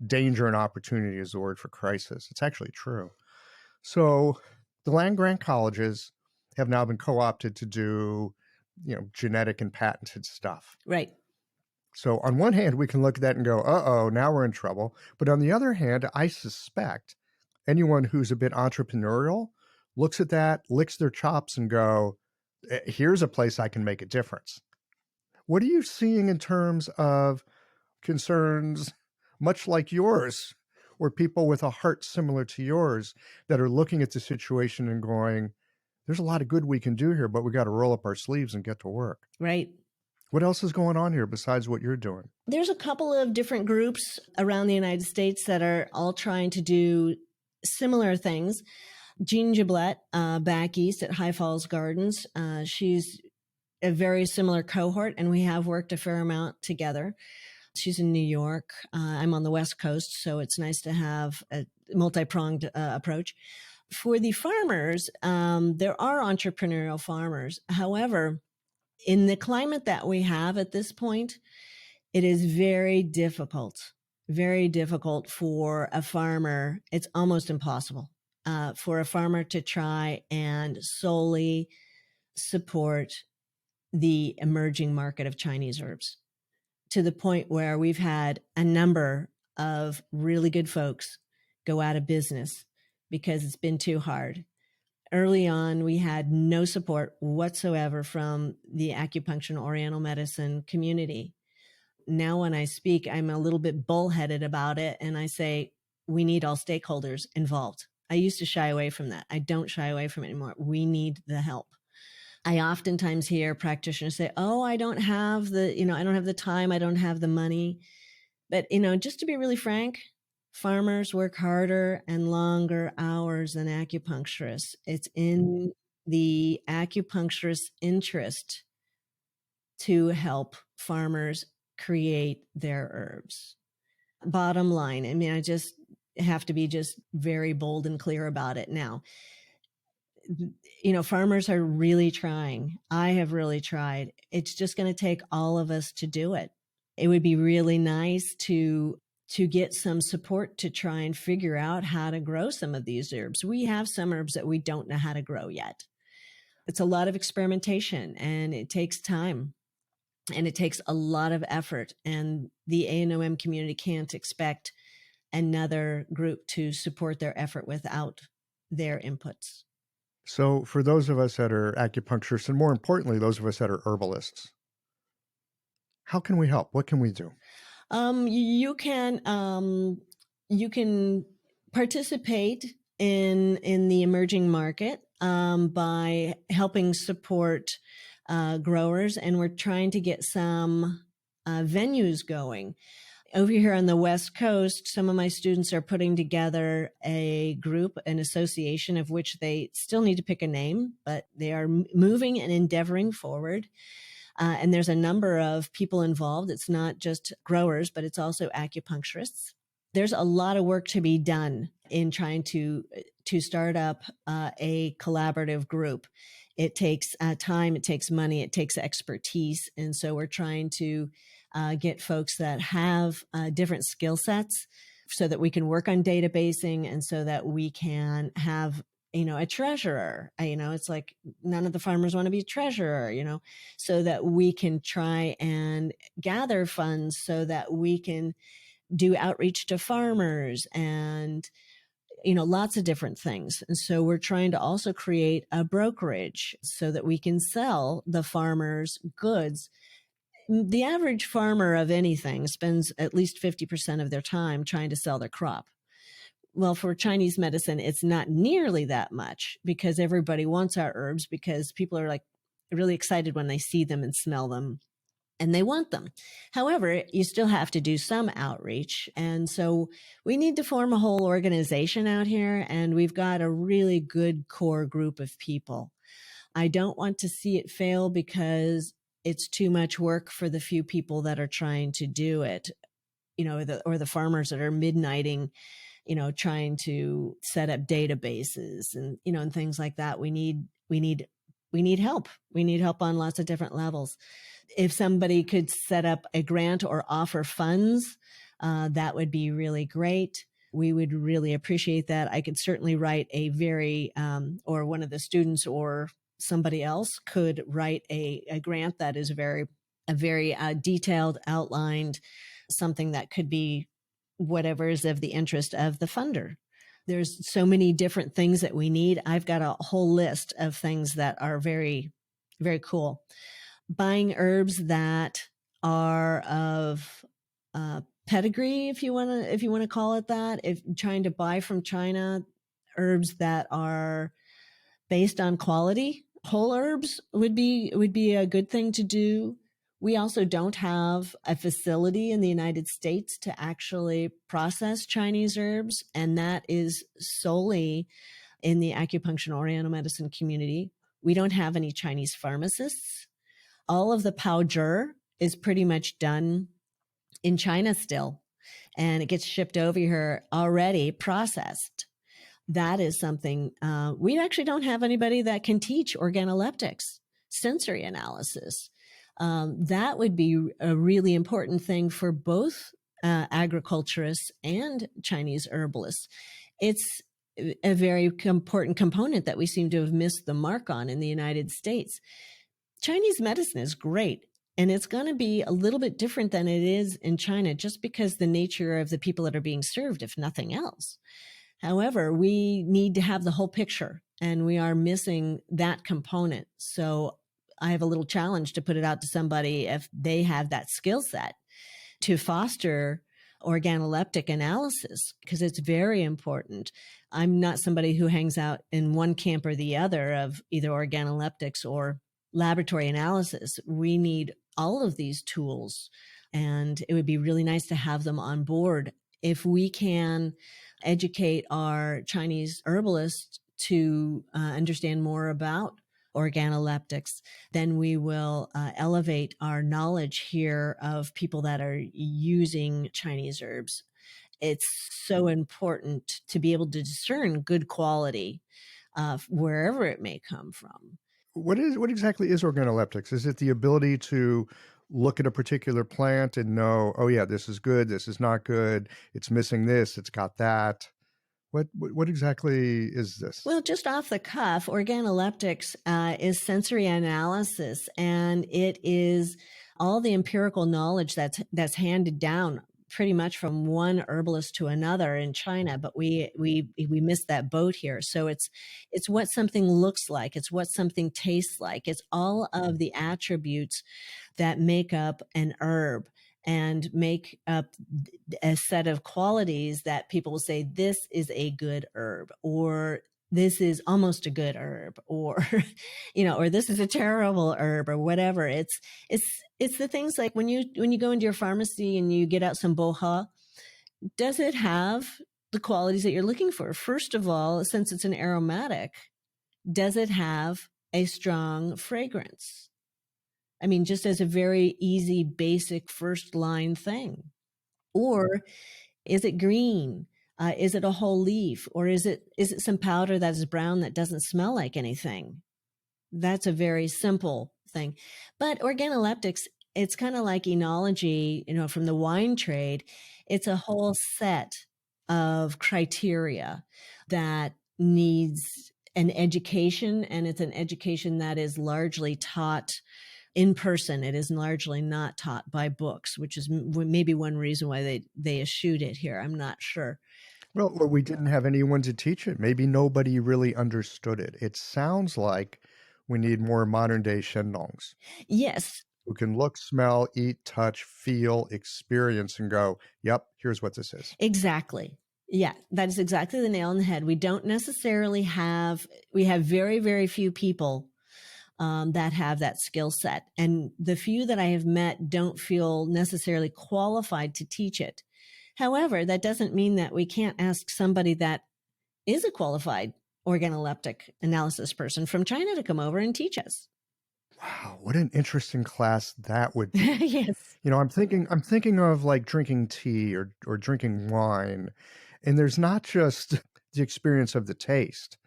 danger and opportunity is the word for crisis. It's actually true. So the land-grant colleges have now been co-opted to do, genetic and patented stuff. Right. So on one hand, we can look at that and go, uh-oh, now we're in trouble. But on the other hand, I suspect anyone who's a bit entrepreneurial looks at that, licks their chops and go, here's a place I can make a difference. What are you seeing in terms of concerns much like yours, or people with a heart similar to yours that are looking at the situation and going, there's a lot of good we can do here, but we got to roll up our sleeves and get to work. Right. What else is going on here besides what you're doing? There's a couple of different groups around the United States that are all trying to do similar things. Jean Giblette, back east at High Falls Gardens, she's a very similar cohort, and we have worked a fair amount together. She's in New York. I'm on the West Coast, so it's nice to have a multi-pronged approach. For the farmers, there are entrepreneurial farmers. However, in the climate that we have at this point, it is very difficult for a farmer. It's almost impossible for a farmer to try and solely support the emerging market of Chinese herbs, to the point where we've had a number of really good folks go out of business because it's been too hard. Early on, we had no support whatsoever from the acupuncture and oriental medicine community. Now, when I speak, I'm a little bit bullheaded about it, and I say, we need all stakeholders involved. I used to shy away from that. I don't shy away from it anymore. We need the help. I oftentimes hear practitioners say, oh, I don't have the time, I don't have the money. But, just to be really frank, farmers work harder and longer hours than acupuncturists. It's in the acupuncturist's interest to help farmers create their herbs. Bottom line, I just have to be just very bold and clear about it now. Farmers are really trying. I have really tried. It's just going to take all of us to do it. It would be really nice to get some support to try and figure out how to grow some of these herbs. We have some herbs that we don't know how to grow yet. It's a lot of experimentation, and it takes time, and it takes a lot of effort. And the ANOM community can't expect another group to support their effort without their inputs. So for those of us that are acupuncturists, and more importantly, those of us that are herbalists, how can we help? What can we do? You can participate in the emerging market by helping support growers, and we're trying to get some venues going. Over here on the West Coast, some of my students are putting together a group, an association, of which they still need to pick a name, but they are moving and endeavoring forward. And there's a number of people involved. It's not just growers, but it's also acupuncturists. There's a lot of work to be done in trying to start up a collaborative group. It takes time, it takes money, it takes expertise. And so we're trying to get folks that have different skill sets so that we can work on databasing and so that we can have a treasurer. It's like none of the farmers want to be a treasurer, so that we can try and gather funds so that we can do outreach to farmers and lots of different things. And so we're trying to also create a brokerage so that we can sell the farmers goods. The average farmer of anything spends at least 50% of their time trying to sell their crop. Well, for Chinese medicine, it's not nearly that much because everybody wants our herbs because people are like really excited when they see them and smell them and they want them. However, you still have to do some outreach. And so we need to form a whole organization out here, and we've got a really good core group of people. I don't want to see it fail because it's too much work for the few people that are trying to do it, or the farmers that are midnighting, trying to set up databases and things like that. We need help. We need help on lots of different levels. If somebody could set up a grant or offer funds, that would be really great. We would really appreciate that. I could certainly write a or one of the students or somebody else could write a grant that is a very detailed, outlined, something that could be whatever is of the interest of the funder. There's so many different things that we need. I've got a whole list of things that are very, very cool. Buying herbs that are of pedigree, if you want to call it that. If trying to buy from China herbs that are based on quality, whole herbs would be a good thing to do. We also don't have a facility in the United States to actually process Chinese herbs, and that is solely in the acupuncture and oriental medicine community. We don't have any Chinese pharmacists. All of the powder is pretty much done in China still, and it gets shipped over here already processed. That is something we actually don't have anybody that can teach organoleptics, sensory analysis. That would be a really important thing for both agriculturists and Chinese herbalists. It's a very important component that we seem to have missed the mark on in the United States. Chinese medicine is great, and it's going to be a little bit different than it is in China just because the nature of the people that are being served, if nothing else. However, we need to have the whole picture, and we are missing that component. So I have a little challenge to put it out to somebody if they have that skill set to foster organoleptic analysis, because it's very important. I'm not somebody who hangs out in one camp or the other of either organoleptics or laboratory analysis. We need all of these tools, and it would be really nice to have them on board. If we can educate our Chinese herbalists to understand more about organoleptics, then we will elevate our knowledge here of people that are using Chinese herbs. It's so important to be able to discern good quality wherever it may come from. What exactly is organoleptics? Is it the ability to look at a particular plant and know, oh yeah, this is good, this is not good, it's missing this, it's got that? What exactly is this? Well, just off the cuff, organoleptics is sensory analysis, and it is all the empirical knowledge that's handed down pretty much from one herbalist to another in China, but we missed that boat here. So it's what something looks like, it's what something tastes like, it's all of the attributes that make up an herb and make up a set of qualities that people will say, this is a good herb, or this is almost a good herb, or, or this is a terrible herb, or whatever. It's the things like when you go into your pharmacy and you get out some boha, does it have the qualities that you're looking for? First of all, since it's an aromatic, does it have a strong fragrance? I mean, just as a very easy, basic first line thing. Or Is it green? Is it a whole leaf? Or is it some powder that is brown that doesn't smell like anything? That's a very simple thing. But organoleptics, it's kind of like enology, from the wine trade. It's a whole set of criteria that needs an education, and it's an education that is largely taught in person. It is largely not taught by books, which is maybe one reason why they eschewed it here. I'm not sure. Well, or we didn't have anyone to teach it. Maybe nobody really understood it. It sounds like we need more modern day Shendongs. Yes. Who can look, smell, eat, touch, feel, experience, and go, yep, here's what this is. Exactly. Yeah, that is exactly the nail on the head. We don't necessarily we have very, very few people that have that skill set. And the few that I have met don't feel necessarily qualified to teach it. However, that doesn't mean that we can't ask somebody that is a qualified organoleptic analysis person from China to come over and teach us. Wow, what an interesting class that would be. Yes. I'm thinking of like drinking tea or drinking wine, and there's not just the experience of the taste,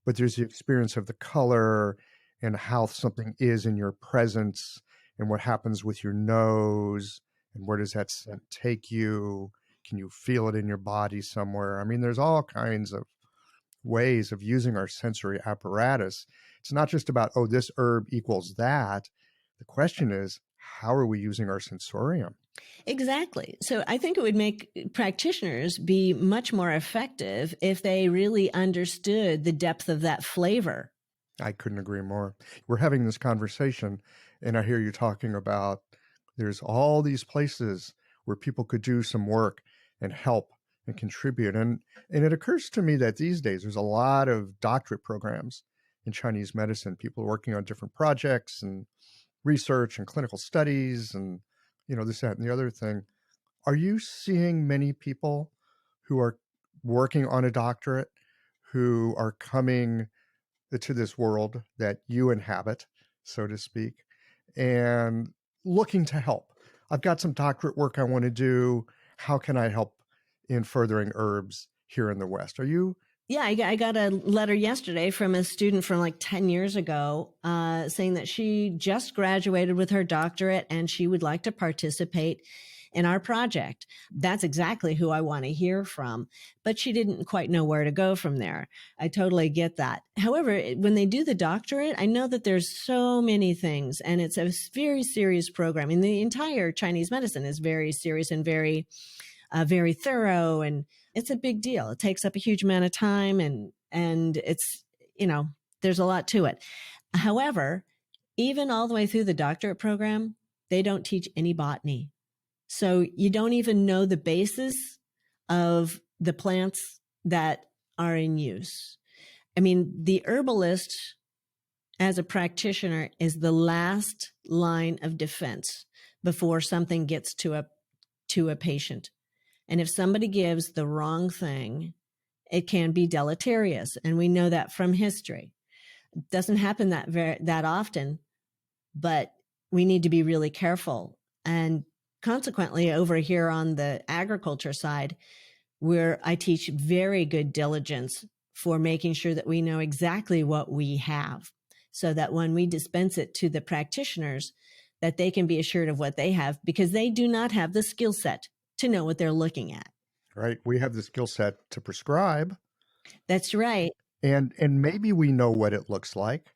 but there's the experience of the color and how something is in your presence and what happens with your nose and where does that scent take you? Can you feel it in your body somewhere? I mean, there's all kinds of ways of using our sensory apparatus. It's not just about, oh, this herb equals that. The question is, how are we using our sensorium? Exactly. So I think it would make practitioners be much more effective if they really understood the depth of that flavor. I couldn't agree more. We're having this conversation, and I hear you talking about there's all these places where people could do some work and help and contribute. And it occurs to me that these days there's a lot of doctorate programs in Chinese medicine, people working on different projects and research and clinical studies and, this, that, and the other thing. Are you seeing many people who are working on a doctorate who are coming to this world that you inhabit, so to speak, and looking to help? I've got some doctorate work I want to do. How can I help in furthering herbs here in the West? Are you? Yeah, I got a letter yesterday from a student from like 10 years ago saying that she just graduated with her doctorate and she would like to participate in our project. That's exactly who I want to hear from. But she didn't quite know where to go from there. I totally get that. However, when they do the doctorate, I know that there's so many things, and it's a very serious program. And the entire Chinese medicine is very serious and very thorough, and it's a big deal. It takes up a huge amount of time, and it's, there's a lot to it. However, even all the way through the doctorate program, they don't teach any botany. So you don't even know the basis of the plants that are in use. I mean, the herbalist as a practitioner is the last line of defense before something gets to a patient. And if somebody gives the wrong thing, it can be deleterious. And we know that from history. It doesn't happen that often, but we need to be really careful. And consequently, over here on the agriculture side, where I teach very good diligence for making sure that we know exactly what we have, so that when we dispense it to the practitioners, that they can be assured of what they have, because they do not have the skill set to know what they're looking at. Right. We have the skill set to prescribe. That's right. And maybe we know what it looks like.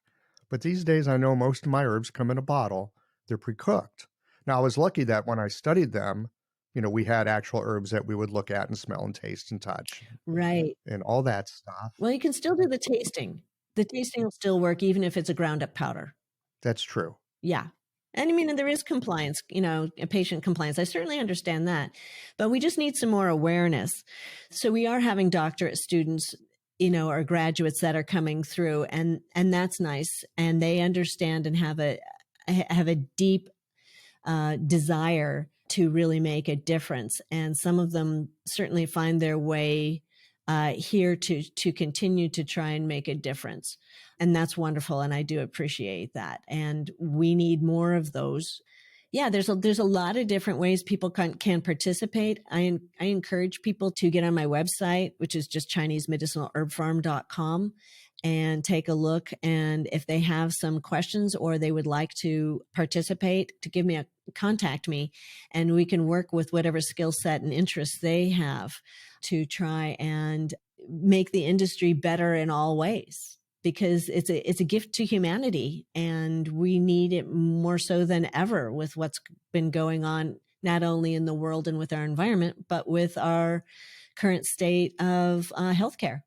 But these days, I know most of my herbs come in a bottle. They're pre-cooked. Now, I was lucky that when I studied them, we had actual herbs that we would look at and smell and taste and touch. Right. And all that stuff. Well, you can still do the tasting. The tasting will still work even if it's a ground up powder. That's true. Yeah. And I mean, there is compliance, patient compliance. I certainly understand that, but we just need some more awareness. So we are having doctorate students, or graduates that are coming through, and that's nice. And they understand and have a deep desire to really make a difference. And some of them certainly find their way here to continue to try and make a difference. And that's wonderful. And I do appreciate that. And we need more of those. Yeah, there's a lot of different ways people can participate. I encourage people to get on my website, which is just ChineseMedicinalHerbFarm.com, and take a look. And if they have some questions or they would like to participate, to contact me, and we can work with whatever skill set and interests they have to try and make the industry better in all ways. Because it's a gift to humanity, and we need it more so than ever with what's been going on, not only in the world and with our environment, but with our current state of healthcare.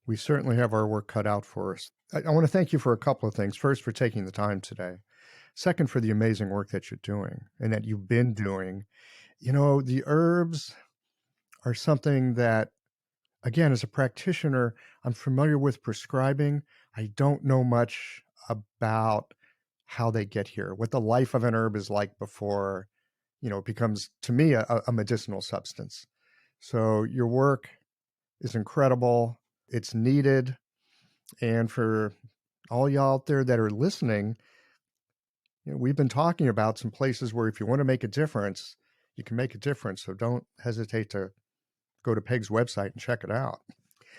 We certainly have our work cut out for us. I want to thank you for a couple of things. First, for taking the time today. Second, for the amazing work that you're doing and that you've been doing. You know, the herbs are something that, again, as a practitioner, I'm familiar with prescribing. I don't know much about how they get here, what the life of an herb is like before, it becomes, to me, a medicinal substance. So your work is incredible. It's needed. And for all y'all out there that are listening, we've been talking about some places where if you want to make a difference, you can make a difference. So don't hesitate to go to Peg's website and check it out.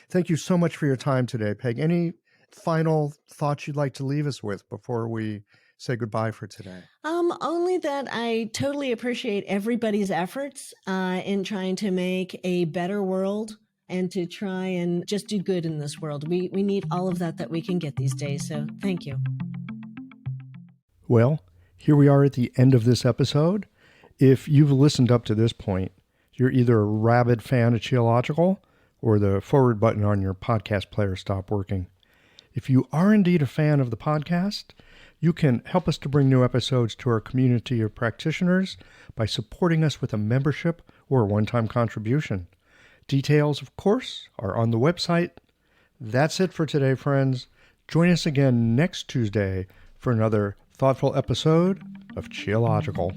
Thank you so much for your time today, Peg. Any final thoughts you'd like to leave us with before we say goodbye for today? Only that I totally appreciate everybody's efforts in trying to make a better world and to try and just do good in this world. We need all of that we can get these days. So thank you. Well, here we are at the end of this episode. If you've listened up to this point, you're either a rabid fan of Qiological or the forward button on your podcast player stopped working. If you are indeed a fan of the podcast, you can help us to bring new episodes to our community of practitioners by supporting us with a membership or a one-time contribution. Details, of course, are on the website. That's it for today, friends. Join us again next Tuesday for another thoughtful episode of Qiological.